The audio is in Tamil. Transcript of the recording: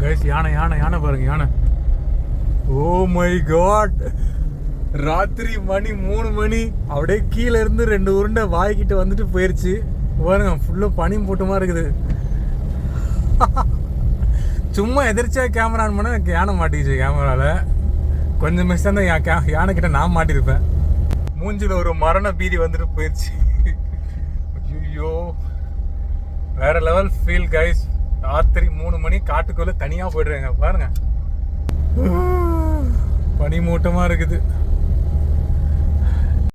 கைஸ் யானை யானை யானை பாருங்க யானை. ஓ மை காட், ராத்திரி மணி 3 மணி அப்படியே கீழே இருந்து 2 உருண்டை வாய்க்கிட்டு வந்துட்டு போயிருச்சு பாருங்க. ஃபுல்லாக பனி மூட்டமாக இருக்குது. சும்மா எதிர்ச்சியாக கேமரா ஆன் பண்ண எனக்கு யானை மாட்டிக்கிச்சு. கேமராவில் கொஞ்சம் மிஸ் தான் யானை கிட்ட நான் மாட்டியிருப்பேன். மூஞ்சில் ஒரு மரண பீதி வந்துட்டு போயிடுச்சு. ஐயோ வேற லெவல் ஃபீல் கைஸ். ராத்திரி 3 மணி காட்டுக்குள்ளே தனியாக போய்டுறேங்க பாருங்க. பனி மூட்டமாக இருக்குது.